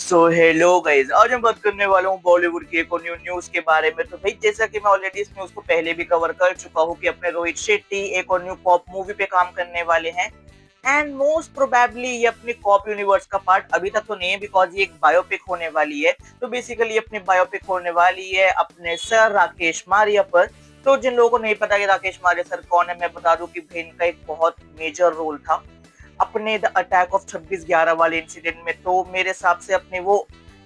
So hello guys, आज हम बात करने वाला हूँ बॉलीवुड की एक और न्यू न्यूज के बारे में। तो भाई, जैसा कि मैं ऑलरेडी इस न्यूज को पहले भी कवर कर चुका हूँ कि अपने रोहित शेट्टी एक और न्यू कॉप मूवी पे काम करने वाले हैं। एंड मोस्ट प्रोबेबली ये अपने कॉप यूनिवर्स का पार्ट अभी तक तो नहीं है, बिकॉज ये एक बायोपिक होने वाली है। तो बेसिकली अपनी बायोपिक होने वाली है अपने सर राकेश मारिया पर। तो जिन लोगों को नहीं पता कि राकेश मारिया सर कौन है, मैं बता दूं कि भाई इनका एक बहुत मेजर रोल था अपने द अटैक ऑफ 26/11 वाले इंसिडेंट में। तो मेरे हिसाब से अपने वो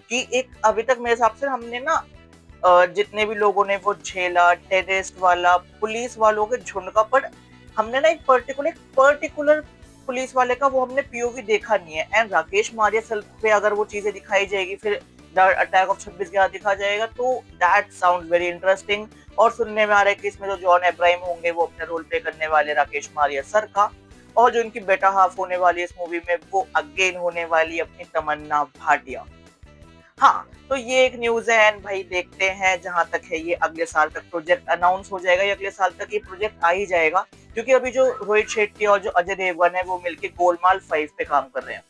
कि एक अभी तक मेरे हिसाब से हमने ना जितने भी लोगों ने वो झेला, टेररिस्ट वाला, पुलिस वालों के झुंड का, पर हमने ना एक पर्टिकुलर पुलिस वाले का वो हमने पीओवी देखा नहीं है। एंड राकेश मारिया सर पे अगर वो चीजें दिखाई जाएगी, फिर द अटैक ऑफ 26/11 दिखा जाएगा, तो दैट साउंड वेरी इंटरेस्टिंग। और सुनने में आ रहा है कि इसमें जो जॉन अब्राहम होंगे वो अपने रोल प्ले करने वाले राकेश मारिया सर का। और जो इनकी बेटा हाफ होने वाली है इस मूवी में, वो अगेन होने वाली अपनी तमन्ना भाटिया। हाँ, तो ये एक न्यूज है। एंड भाई देखते हैं, जहां तक है ये अगले साल तक प्रोजेक्ट अनाउंस हो जाएगा, या अगले साल तक ये प्रोजेक्ट आ ही जाएगा। क्योंकि अभी जो रोहित शेट्टी और जो अजय देवगन है वो मिलकर गोलमाल 5 पे काम कर रहे हैं।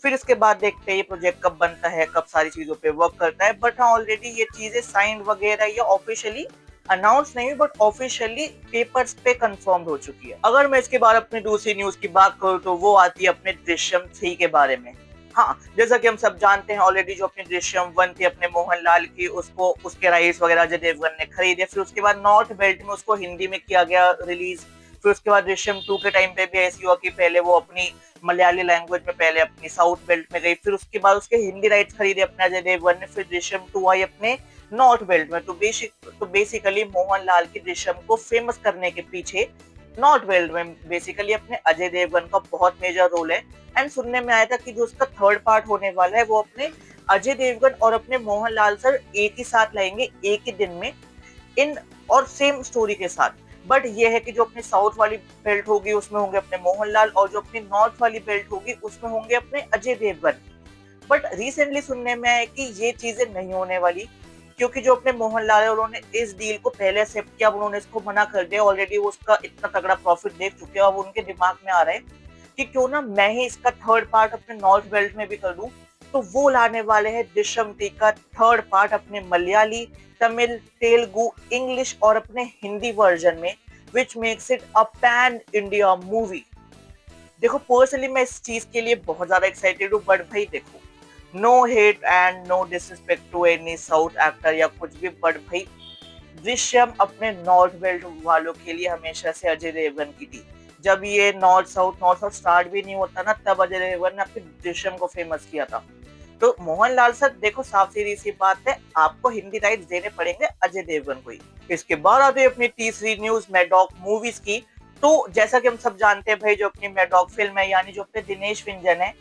फिर इसके बाद देखते हैं ये प्रोजेक्ट कब बनता है, कब सारी चीजों पे वर्क करता है। बट हाँ, ऑलरेडी ये चीजें साइंड वगैरह या ऑफिशियली अनाउंस नहीं हुई, बट ऑफिशियली पेपर्स पे कंफर्म हो चुकी है। अगर मैं इसके बाद अपनी दूसरी न्यूज की बात करूँ तो वो आती है अपने दृश्यम 3 के बारे में। हाँ, जैसा कि हम सब जानते हैं ऑलरेडी, जो अपनी दृश्यम 1 थी अपने मोहनलाल की, उसको उसके राइट्स वगैरह अजय देवगन ने खरीदे। फिर उसके बाद नॉर्थ बेल्ट में उसको हिंदी में किया गया रिलीज। फिर उसके बाद दृश्यम 2 के टाइम पे भी ऐसी हुआ कि पहले वो अपनी मलयाली लैंग्वेज में पहले अपनी साउथ बेल्ट में गई, फिर उसके बाद उसके हिंदी राइट्स खरीदे अपने अजय देवगन ने। फिर दृश्यम 2 आई अपने नॉर्थ बेल्ट में। तो बेसिकली मोहनलाल की दृश्यम को फेमस करने के पीछे नॉर्थ बेल्ट में बेसिकली अपने अजय देवगन का बहुत मेजर रोल है। एंड सुनने में आया था कि जो उसका थर्ड पार्ट होने वाला है वो अपने अजय देवगन और अपने मोहनलाल सर एक ही साथ लाएंगे, एक ही दिन में, इन और सेम स्टोरी के साथ। बट ये है कि जो अपनी साउथ वाली बेल्ट होगी उसमें होंगे अपने मोहनलाल, और जो अपनी नॉर्थ वाली बेल्ट होगी उसमें होंगे अपने अजय देवगन। बट रिसेंटली सुनने में आया कि ये चीजें नहीं होने वाली, क्योंकि जो अपने मोहनलाल है उन्होंने इस डील को पहले एक्सेप्ट किया, उन्होंने इसको मना कर दिया। ऑलरेडी वो उसका इतना तगड़ा प्रॉफिट देख चुके हैं। अब उनके दिमाग में आ रहा है कि क्यों ना मैं ही इसका थर्ड पार्ट अपने नॉर्थ बेल्ट में भी कर दूं। तो वो लाने वाले हैं दृश्यम 3 का थर्ड पार्ट अपने मलयाली, तमिल, तेलुगु, इंग्लिश और अपने हिंदी वर्जन में, which makes it a pan India movie. देखो, पर्सनली मैं इस चीज के लिए बहुत ज्यादा एक्साइटेड हूँ। बट भाई देखो, no hate and no disrespect to any south actor या कुछ भी, बट भाई दृश्यम अपने नॉर्थ बेल्ट वालों के लिए हमेशा से अजय देवगन की थी। जब ये नॉर्थ साउथ स्टार्ट भी नहीं होता ना, तब अजय देवगन ने अपने दृश्यम को फेमस किया था। तो मोहनलाल सर देखो, साफ सीधी सी बात है, आपको हिंदी राइट्स देने पड़ेंगे अजय देवगन को ही। इसके बाद आते हैं अपनी तीसरी न्यूज मैडॉक मूवीज की। तो जैसा कि हम सब जानते हैं भाई, जो अपनी मैडॉक फिल्म है, यानी जो अपने दिनेश विंजन है,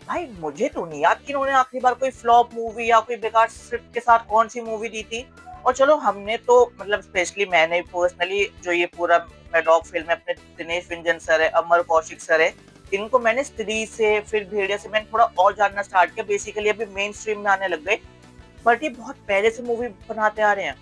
भाई मुझे तो नहीं याद कि उन्होंने आखिरी बार कोई फ्लॉप मूवी या कोई बेकार स्क्रिप्ट के साथ कौन सी मूवी दी थी। और चलो, हमने तो मतलब स्पेशली मैंने पर्सनली जो ये पूरा मैडॉक फिल्म है, अपने दिनेश विंजन सर है, अमर कौशिक सर है, इनको मैंने स्त्री से फिर भेड़िया से मैंने थोड़ा और जानना स्टार्ट किया। बेसिकली अभी मेन स्ट्रीम में आने लग गए। बट ये बहुत पहले से मूवी बनाते आ रहे हैं।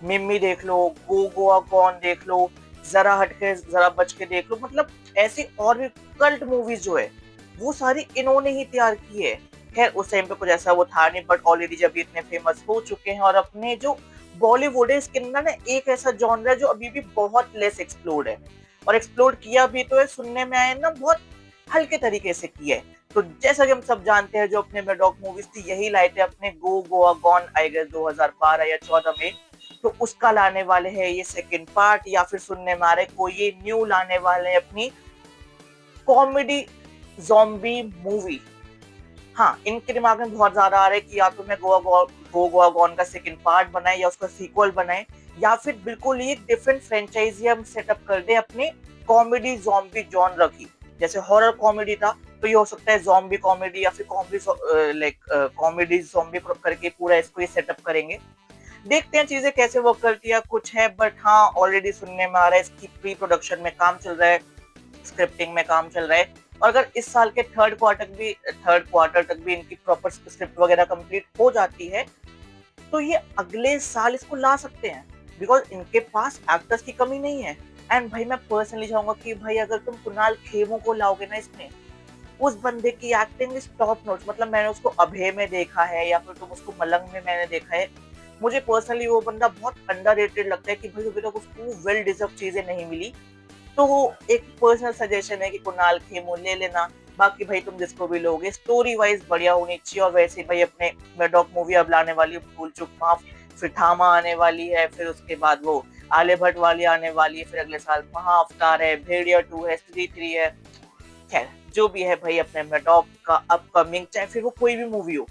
मिम्मी देख लो, गो गोवा कौन देख लो, जरा हटके जरा बच के देख लो, मतलब ऐसी और भी कल्ट मूवीज जो है वो सारी इन्होंने ही तैयार की है। खैर उस टाइम पे कुछ ऐसा वो था नहीं, बट ऑलरेडी जब इतने फेमस हो चुके हैं, और अपने जो बॉलीवुड है इसके अंदर ना एक ऐसा जॉनर है जो अभी भी बहुत लेस एक्सप्लोर्ड है। और एक्सप्लोर किया भी तो है, सुनने में आया ना, बहुत हल्के तरीके से किया है। तो जैसा कि हम सब जानते हैं, जो अपने मेडॉक मूवीज थी यही लाए थे अपने गो गोवा गॉन आई गेस 2012 या 14 में। तो उसका लाने वाले हैं ये सेकंड पार्ट, या फिर सुनने में आ रहा है कोई ये न्यू लाने वाले हैं अपनी कॉमेडी ज़ॉम्बी मूवी। हाँ, इनके दिमाग में बहुत ज्यादा आ रहा है कि या तो मैं गो गोवा गॉन का सेकंड पार्ट बनाए या उसका सीक्वल बनाए, या फिर बिल्कुल ही एक डिफरेंट फ्रेंचाइजी हम सेटअप कर दे अपने कॉमेडी ज़ॉम्बी जॉनर की। जैसे हॉरर कॉमेडी था, तो ये हो सकता है ज़ॉम्बी कॉमेडी, या फिर कॉमेडी ज़ॉम्बी करके पूरा इसको ये सेटअप करेंगे। देखते हैं चीजें कैसे वर्क करती है, कुछ है। बट हाँ, ऑलरेडी सुनने में आ रहा है इसकी प्री प्रोडक्शन में काम चल रहा है, स्क्रिप्टिंग में काम चल रहा है। और अगर इस साल के थर्ड क्वार्टर तक भी इनकी प्रॉपर स्क्रिप्ट वगैरह कंप्लीट हो जाती है, तो ये अगले साल इसको ला सकते हैं, बिकॉज इनके पास एक्टर्स की कमी नहीं है। एंड भाई मैं पर्सनली चाहूंगा कि भाई अगर तुम कुणाल खेमू को लाओगे ना इसमें, उस बंदे की एक्टिंग इज टॉप नॉच। मतलब मैंने उसको अभय में देखा है या फिर तुम उसको मलंग में मैंने देखा है। मुझे पर्सनली वो बंदा बहुत अंडररेटेड लगता है कि भाई अभी तक उसको वेल डिजर्व चीजें नहीं मिली। तो एक पर्सनल सजेशन है कि कुणाल खेमू ले लेना। बाकी भाई तुम जिसको भी लोगे, स्टोरी वाइज बढ़िया होनी चाहिए। और वैसे भाई अपने मेडॉक मूवी अब लाने वाली भूल चुक माफ, फिर थामा आने वाली है, फिर उसके बाद वो आलिया भट्ट वाली आने वाली है, फिर अगले साल महाअवतार है, भेड़िया 2 है, स्त्री 3 है। खैर जो भी है भाई अपने मेडॉक का अपकमिंग, चाहे फिर वो कोई भी मूवी हो,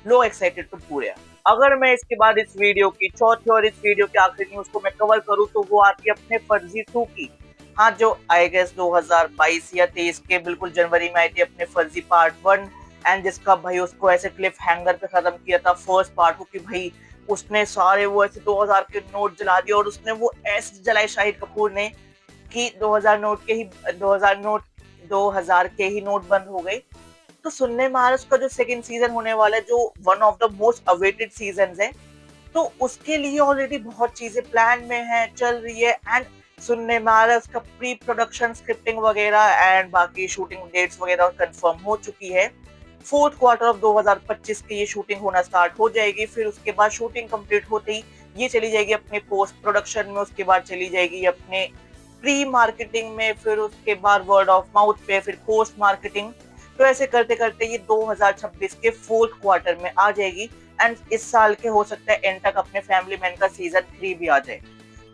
लो एक्साइटेड तो पूरे हैं। अगर मैं इसके बाद इस वीडियो की चौथी और इस वीडियो की आखिरी न्यूज को मैं कवर करूं तो वो आती है अपने फर्जी 2 की। हाँ, जो आई गेस 2022 या 23 के बिल्कुल जनवरी में आई थी अपने फर्जी पार्ट 1। एंड जिसका भाई उसको ऐसे क्लिफ हैंगर पे खत्म किया था फर्स्ट पार्ट को कि भाई उसने सारे वो ऐसे 2000 के नोट जला दिए और उसने वो ऐसे जलाए शाहिद कपूर ने कि 2000 नोट के ही 2000 के ही नोट बंद हो गए। तो सुनने में आ रहा है उसका जो सेकंड सीजन होने वाला है, जो one of the most awaited season है, तो उसके लिए ऑलरेडी बहुत चीजें प्लान में है, चल रही है। एंड सुनने में आ रहा है उसका प्री प्रोडक्शन स्क्रिप्टिंग वगैरह एंड बाकी शूटिंग डेट्स वगैरह कंफर्म हो चुकी है। फोर्थ क्वार्टर ऑफ 2025 की ये शूटिंग होना स्टार्ट हो जाएगी। फिर उसके बाद शूटिंग कंप्लीट होते ही ये चली जाएगी अपने पोस्ट प्रोडक्शन में, उसके बाद चली जाएगी अपने प्री मार्केटिंग में, फिर उसके बाद वर्ड ऑफ माउथ पे, फिर पोस्ट मार्केटिंग। तो ऐसे करते करते ये 2026 के फोर्थ क्वार्टर में आ जाएगी। एंड इस साल के हो सकता है एंड तक अपने फैमिली मैन का सीजन 3 भी आ जाए।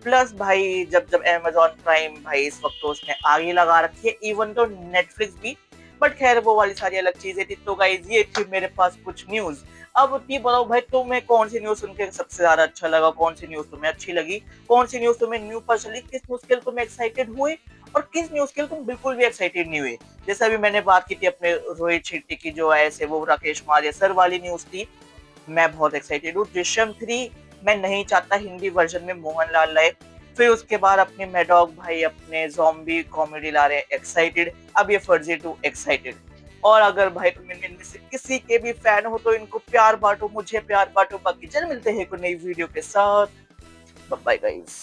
प्लस भाई जब जब Amazon प्राइम भाई इस वक्त तो उसने आगे लगा रखी है, इवन तो नेटफ्लिक्स भी। बट खैर वो वाली सारी अलग चीजें थी। तो गाइज ये थी मेरे पास कुछ न्यूज। अब ये बताओ भाई तुम्हें कौन सी न्यूज सुन के सबसे ज्यादा अच्छा लगा, कौन सी न्यूज तुम्हें अच्छी लगी, कौन सी न्यूज तुम्हें न्यू पर चली, किस न्यूज के लिए तुम एक्साइटेड हुए और किस न्यूज के लिए तुम बिल्कुल भी एक्साइटेड नहीं हुए। जैसे अभी मैंने बात की थी अपने रोहित शेट्टी की जो ऐसे वो राकेश मारिया सर वाली न्यूज थी, मैं बहुत एक्साइटेड हूँ। दृश्यम 3 मैं नहीं चाहता हिंदी वर्जन में मोहनलाल लाए। फिर उसके बाद अपने मेडॉग भाई अपने जॉम्बी कॉमेडी ला रहे हैं, एक्साइटेड। अब ये फर्जी 2 एक्साइटेड। और अगर भाई तुम इनमें से किसी के भी फैन हो तो इनको प्यार बांटो, मुझे प्यार बांटो। बाकी चल मिलते हैं एक नई वीडियो के साथ। Bye guys.